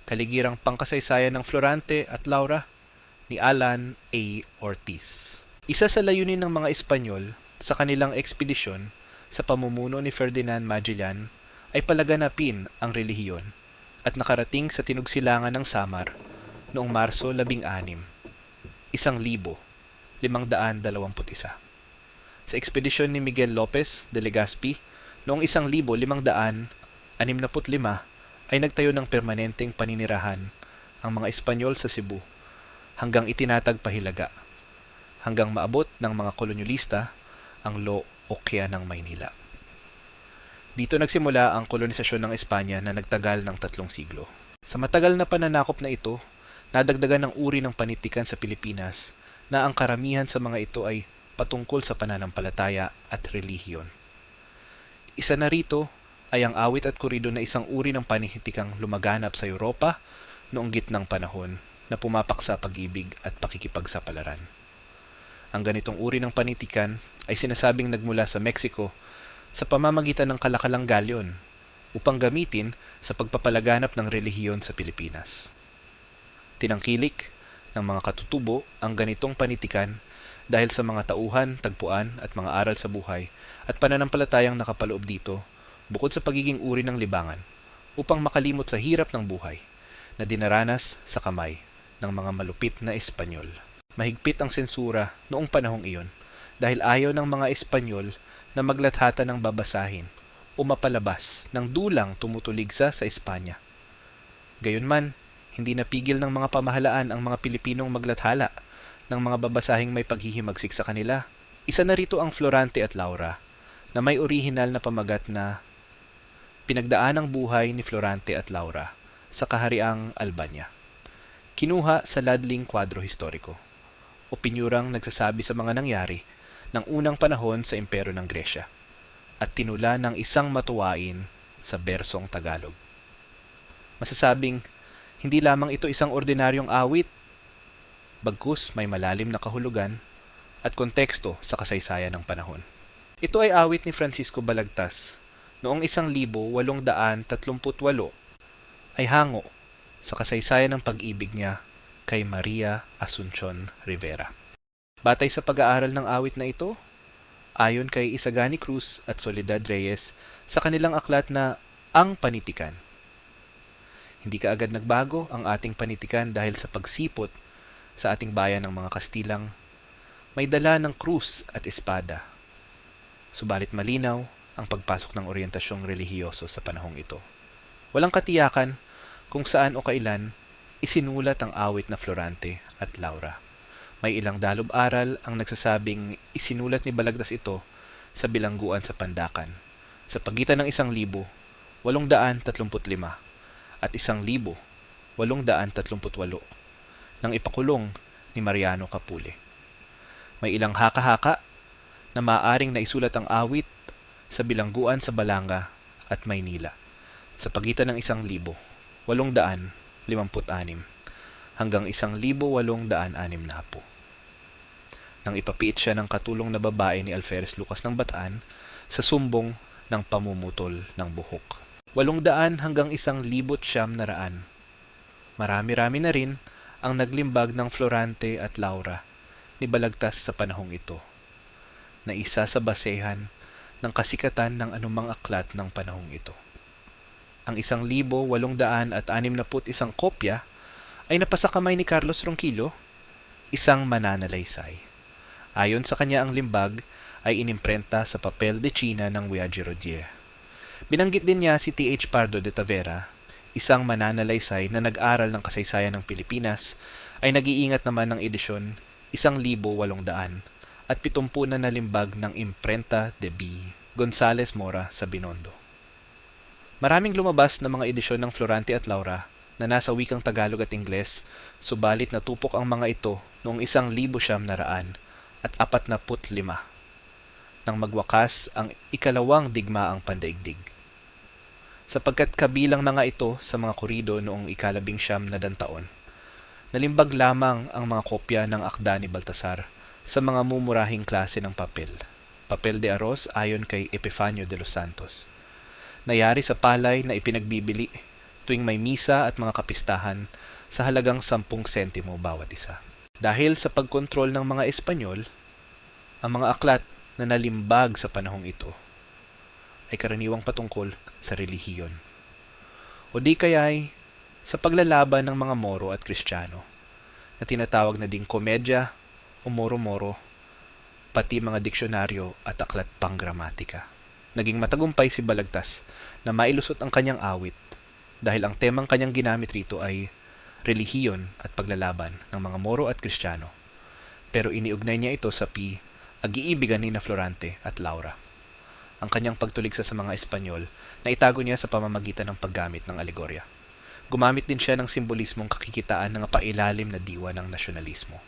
Kaligirang Pangkasaysayan ng Florante at Laura ni Alan A. Ortiz. Isa sa layunin ng mga Espanyol sa kanilang ekspedisyon sa pamumuno ni Ferdinand Magellan ay palaganapin ang relihiyon at nakarating sa tinugsilangan ng Samar noong Marso 16, 1521. Sa ekspedisyon ni Miguel Lopez de Legazpi noong 1565 ay nagtayo ng permanenteng paninirahan ang mga Espanyol sa Cebu hanggang itinatag pahilaga, hanggang maabot ng mga kolonyalista ang Lo-Okya ng Maynila. Dito nagsimula ang kolonisasyon ng Espanya na nagtagal ng 3 siglo. Sa matagal na pananakop na ito, nadagdagan ng uri ng panitikan sa Pilipinas na ang karamihan sa mga ito ay patungkol sa pananampalataya at relihiyon. Isa na rito ay ang awit at kurido na isang uri ng panitikang lumaganap sa Europa noong gitnang panahon na pumapak sa pag-ibig at pakikipagsapalaran. Ang ganitong uri ng panitikan ay sinasabing nagmula sa Mexico sa pamamagitan ng kalakalang galyon upang gamitin sa pagpapalaganap ng relihiyon sa Pilipinas. Tinangkilik ng mga katutubo ang ganitong panitikan dahil sa mga tauhan, tagpuan at mga aral sa buhay at pananampalatayang nakapaloob dito bukod sa pagiging uri ng libangan upang makalimot sa hirap ng buhay na dinaranas sa kamay ng mga malupit na Espanyol. Mahigpit ang sensura noong panahong iyon dahil ayaw ng mga Espanyol na maglathata ng babasahin o mapalabas ng dulang tumutuligsa sa Espanya. Gayunman, hindi napigil ng mga pamahalaan ang mga Pilipinong maglathala ng mga babasahing may paghihimagsik sa kanila. Isa na rito ang Florante at Laura na may orihinal na pamagat na Pinagdaan ang buhay ni Florante at Laura sa Kahariang Albania. Kinuha sa ladling kwadro historiko o pinyurang nagsasabi sa mga nangyari ng unang panahon sa imperyo ng Gresya at tinula ng isang matuwain sa bersong Tagalog. Masasabing, hindi lamang ito isang ordinaryong awit, bagkus may malalim na kahulugan at konteksto sa kasaysayan ng panahon. Ito ay awit ni Francisco Balagtas noong 1838 ay hango sa kasaysayan ng pag-ibig niya kay Maria Asuncion Rivera. Batay sa pag-aaral ng awit na ito, ayon kay Isagani Cruz at Soledad Reyes sa kanilang aklat na Ang Panitikan, hindi kaagad nagbago ang ating panitikan dahil sa pagsipot sa ating bayan ng mga Kastilang may dala ng krus at espada. Subalit malinaw ang pagpasok ng oryentasyong relihiyoso sa panahong ito. Walang katiyakan kung saan o kailan isinulat ang awit na Florante at Laura. May ilang dalob-aral ang nagsasabing isinulat ni Balagtas ito sa bilangguan sa Pandakan sa pagitan ng 1,835 at 1,838 nang ipakulong ni Mariano Capule. May ilang haka-haka na maaaring naisulat ang awit sa bilangguan sa Balanga at Maynila sa pagitan ng 1,856 hanggang 1,860 nang ipapiit siya ng katulong na babae ni Alferez Lucas ng Bataan sa sumbong ng pamumutol ng buhok. 800 hanggang 1,900. Marami-rami na rin ang naglimbag ng Florante at Laura ni Balagtas sa panahong ito, na isa sa basehan ng kasikatan ng anumang aklat ng panahong ito. Ang 1,861 kopya ay napasa kamay ni Carlos Ronquillo, isang mananalaysay. Ayon sa kanya, ang limbag ay inimprenta sa papel de China ng Viajerodier. Binanggit din niya si T.H. Pardo de Tavera, isang mananalaysay na nag-aral ng kasaysayan ng Pilipinas, ay nag-iingat naman ng edisyon 1,800 at 70 na nalimbag ng Imprenta de B. Gonzales Mora sa Binondo. Maraming lumabas na mga edisyon ng Florante at Laura na nasa wikang Tagalog at Ingles, subalit natupok ang mga ito noong 1945 nang magwakas ang ikalawang digmaang pandaigdig. Sapagkat kabilang na nga ito sa mga kurido noong 19 taon, nalimbag lamang ang mga kopya ng akda ni Baltasar sa mga mumurahing klase ng papel de arroz ayon kay Epifanio de los Santos, nayari sa palay na ipinagbibili tuwing may misa at mga kapistahan sa halagang 10 sentimo bawat isa. Dahil sa pagkontrol ng mga Espanyol, ang mga aklat na nalimbag sa panahong ito ay karaniwang patungkol sa relihiyon. O di kaya'y sa paglalaban ng mga Moro at Kristiyano na tinatawag na ding komedya o moro-moro, pati mga diksyonaryo at aklat panggramatika. Naging matagumpay si Balagtas na mailusot ang kanyang awit dahil ang temang kanyang ginamit rito ay relihiyon at paglalaban ng mga Moro at Kristiyano. Pero iniugnay niya ito sa ag-iibigan ni Florante at Laura. Ang kanyang pagtuligsa sa mga Espanyol na itago niya sa pamamagitan ng paggamit ng alegorya. Gumamit din siya ng simbolismong kakikitaan ng pailalim na diwa ng nasyonalismo.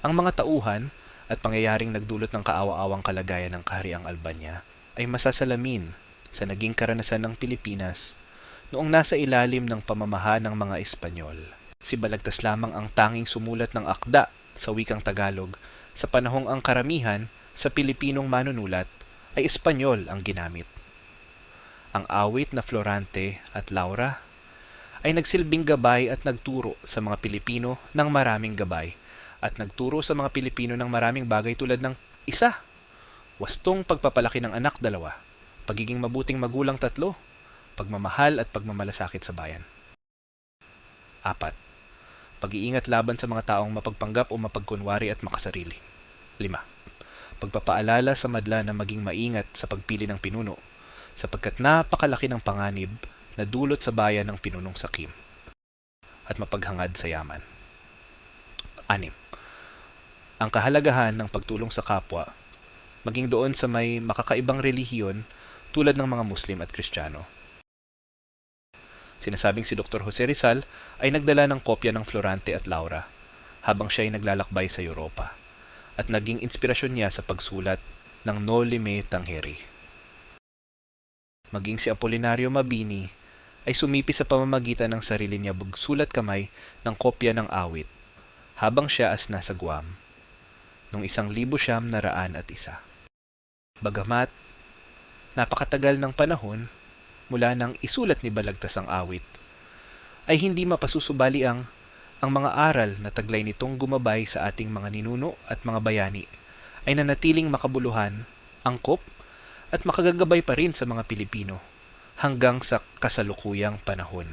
Ang mga tauhan at pangyayaring nagdulot ng kaawa-awang kalagayan ng kahariang Albania ay masasalamin sa naging karanasan ng Pilipinas noong nasa ilalim ng pamamaha ng mga Espanyol. Si Balagtas lamang ang tanging sumulat ng akda sa wikang Tagalog sa panahong ang karamihan sa Pilipinong manunulat ay Espanyol ang ginamit. Ang awit na Florante at Laura ay nagsilbing gabay at nagturo sa mga Pilipino ng maraming gabay at nagturo sa mga Pilipino ng maraming bagay tulad ng 1. Wastong pagpapalaki ng anak 2, pagiging mabuting magulang 3, pagmamahal at pagmamalasakit sa bayan. 4. Pag-iingat laban sa mga taong mapagpanggap o mapagkunwari at makasarili. 5. Pagpapaalala sa madla na maging maingat sa pagpili ng pinuno, sapagkat napakalaki ng panganib na dulot sa bayan ng pinunong sakim at mapaghangad sa yaman. 6. Ang kahalagahan ng pagtulong sa kapwa, maging doon sa may makakaibang relihiyon tulad ng mga Muslim at Kristiyano. Sinasabing si Dr. Jose Rizal ay nagdala ng kopya ng Florante at Laura habang siya ay naglalakbay sa Europa at naging inspirasyon niya sa pagsulat ng Noli Me Tangere. Maging si Apolinario Mabini ay sumipi sa pamamagitan ng sarili niya bugsulat kamay ng kopya ng awit habang siya as nasa Guam noong 1901. Bagamat napakatagal ng panahon mula nang isulat ni Balagtas ang awit, ay hindi mapasusubali ang mga aral na taglay nitong gumabay sa ating mga ninuno at mga bayani ay nanatiling makabuluhan, angkop at makagagabay pa rin sa mga Pilipino hanggang sa kasalukuyang panahon.